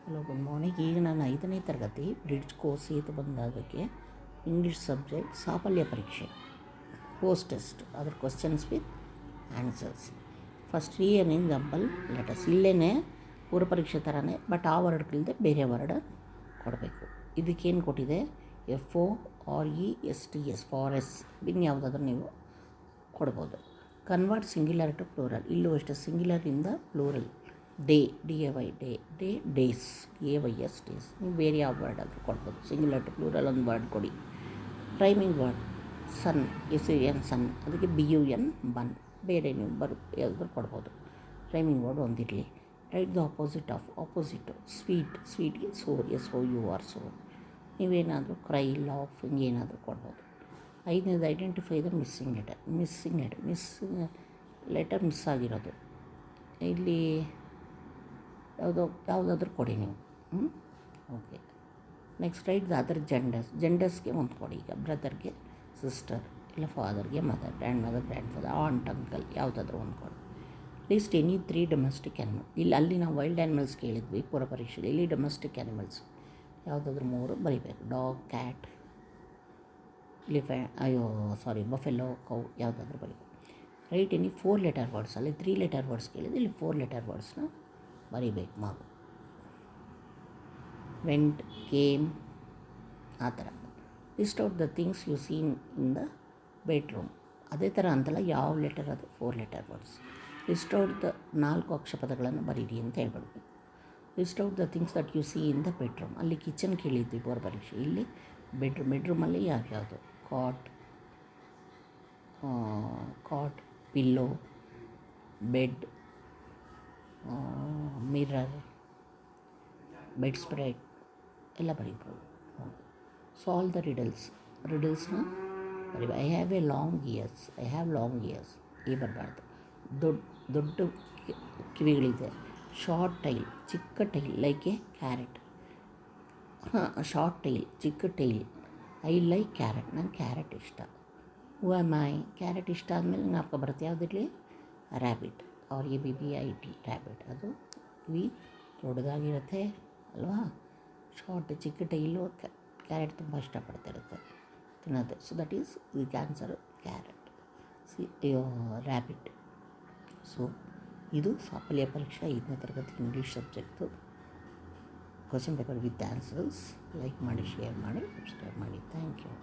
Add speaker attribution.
Speaker 1: Hello good morning. ಈಗ ನಾನು 5ನೇ ತರಗತಿ ಬ್ರಿಡ್ಜ್ ಕೋರ್ಸ್ ಇದು ಬಂದಾದಕ್ಕೆ ಇಂಗ್ಲೀಷ್ ಸಬ್ಜೆಕ್ಟ್ ಸಾಫಲ್ಯ ಪರೀಕ್ಷೆ ಪೋಸ್ಟ್ ಟೆಸ್ಟ್ ಅದರ ಕ್ವಶನ್ಸ್ ವಿತ್ ಆನ್ಸರ್ಸ್. ಫಸ್ಟ್ ರೀ ಎನ್ ಎಕ್ಸಾಂಪಲ್ ಲೆಟರ್ಸ್ ಇಲ್ಲೇ ಪೂರ್ವ ಪರೀಕ್ಷೆ ಥರನೇ, ಬಟ್ ಆ ವರ್ಡ್ಗಳಿಲ್ಲದೆ ಬೇರೆ ವರ್ಡ್ ಕೊಡಬೇಕು. ಇದಕ್ಕೇನು ಕೊಟ್ಟಿದೆ, FORESTS ಫಾರೆಸ್ಟ್, ಇನ್ನು ಯಾವುದಾದ್ರೂ ನೀವು ಕೊಡ್ಬೋದು. ಕನ್ವರ್ಟ್ ಸಿಂಗ್ಯುಲರ್ ಟು ಪ್ಲೂರಲ್, ಇಲ್ಲೂ ಅಷ್ಟೇ ಸಿಂಗ್ಯುಲರಿಂದ plural. Day, DAY day, days, AYS days. ನೀವು ಬೇರೆ ಯಾವ ವರ್ಡ್ ಆದರೂ ಕೊಡ್ಬೋದು. ಸಿಂಗ್ಯುಲರ್ ಟು ಪ್ಲೂರಲ್ ಒಂದು ವರ್ಡ್ ಕೊಡಿ. Rhyming word sun, SUN sun, ಅದಕ್ಕೆ BUN ಬನ್. ಬೇರೆ ನೀವು ಯಾವ್ದಾದ್ರು ಕೊಡ್ಬೋದು. ರೈಮಿಂಗ್ ವರ್ಡ್ ಒಂದಿರಲಿ. Write the opposite of, opposite sweet, ಸ್ವೀಟ್ಗೆ ಸೋರ್, SOUR ಸೋರ್. ನೀವೇನಾದರೂ ಕ್ರೈ, ಲಾಫ್ ಹಿಂಗೇನಾದರೂ ಕೊಡ್ಬೋದು. 5ನೇದು identify the missing letter. Letter miss ಆಗಿರೋದು ಇಲ್ಲಿ ಯಾವುದಾದ್ರೂ ಕೊಡಿ ನೀವು. Okay. Next write the other ಜೆಂಡರ್ಸ್ಗೆ ಒಂದು ಕೊಡಿ. ಈಗ ಬ್ರದರ್ಗೆ ಸಿಸ್ಟರ್, ಇಲ್ಲ ಫಾದರ್ಗೆ mother, grandmother, grandfather, aunt, uncle, ಯಾವುದಾದ್ರೂ ಒಂದು ಕೊಡಿ. List any 3 domestic animal. ಅಲ್ಲಿ ನಾವು ವೈಲ್ಡ್ ಆ್ಯನಿಮಲ್ಸ್ ಕೇಳಿದ್ವಿ ಪೂರ್ವ ಪರೀಕ್ಷೆಯಲ್ಲಿ. ಇಲ್ಲಿ ಡೊಮೆಸ್ಟಿಕ್ ಆ್ಯನಿಮಲ್ಸ್ ಯಾವುದಾದ್ರೂ 3 ಬರೀಬೇಕು. ಡಾಗ್, ಕ್ಯಾಟ್, ಬಫೆಲೋ, ಕೌ, ಯಾವುದಾದ್ರೂ ಬರೀಬೇಕು. Right any 4 letter words. ಅಲ್ಲಿ 3 ಲೆಟರ್ ವರ್ಡ್ಸ್ ಕೇಳಿದ್ರೆ ಇಲ್ಲಿ 4 ಲೆಟರ್ ವರ್ಡ್ಸ್ನ ಬರೀಬೇಕು ಮಗು. ವೆಂಟ್, ಕೇಮ್, ಆ ಥರ. List out the things you seen in the bedroom. ಅದೇ ಥರ ಅಂತಲ್ಲ, ಯಾವ ಲೆಟರ್ ಅದು 4 letter words. List out the 4 ಅಕ್ಷರಪದಗಳನ್ನು ಬರೀರಿ ಅಂತ ಹೇಳ್ಬಿಡ್ಬೇಕು. List out the things that you see in the bedroom. ಅಲ್ಲಿ ಕಿಚನ್ ಕೇಳಿದ್ವಿ ಪೂರ್ವ ಪರೀಕ್ಷೆ. ಇಲ್ಲಿ ಬೆಡ್ರೂಮಲ್ಲಿ ಯಾವ್ಯಾವುದು, cot, pillow, bed, mirror, bedspread ಎಲ್ಲ ಬರೀಬೋದು. ಸಾಲ್ವ್ ದ ರಿಡಲ್ಸ್ನ ಬರೀ. ಐ ಹ್ಯಾವ್ ಲಾಂಗ್ ಇಯರ್ಸ್, ಈ ಬರಬಾರ್ದು. ದೊಡ್ಡ ಕಿವಿಗಳಿದೆ. ಶಾರ್ಟ್ ಟೈಲ್, ಚಿಕ್ಕ tail, like a carrot. Short tail, ಚಿಕ್ಕ ಟೈಲ್. ಐ ಲೈಕ್ ಕ್ಯಾರೆಟ್, ನಂಗೆ ಕ್ಯಾರೆಟ್ ಇಷ್ಟ. ಹೂ ಆಮ್ ಐ, ಕ್ಯಾರೆಟ್ ಇಷ್ಟ ಆದಮೇಲೆ ಜ್ಞಾಪಕ ಬರುತ್ತೆ ಯಾವುದಿರಲಿ, ರ್ಯಾಬಿಟ್, RABBIT ರ್ಯಾಬಿಟ್. ಅದು ದೊಡ್ಡದಾಗಿರುತ್ತೆ ಅಲ್ವಾ. ಶಾರ್ಟ್, ಚಿಕ್ಕ ಟೈಲು, ಕ್ಯಾರೆಟ್ ತುಂಬ ಇಷ್ಟಪಡ್ತಿರುತ್ತೆ ತಿನ್ನೋದು. ಸೊ ದಟ್ ಈಸ್ ಇದಕ್ಕೆ ಆನ್ಸರು ಕ್ಯಾರೆಟ್, ರ್ಯಾಬಿಟ್. ಸೊ ಇದು ಸಾಫಲ್ಯ ಪರೀಕ್ಷೆ 5ನೇ ತರಗತಿ English subject question paper with answers. Like ಮಾಡಿ, ಶೇರ್ ಮಾಡಿ, ಸಬ್ಸ್ಕ್ರೈಬ್ ಮಾಡಿ. Thank you.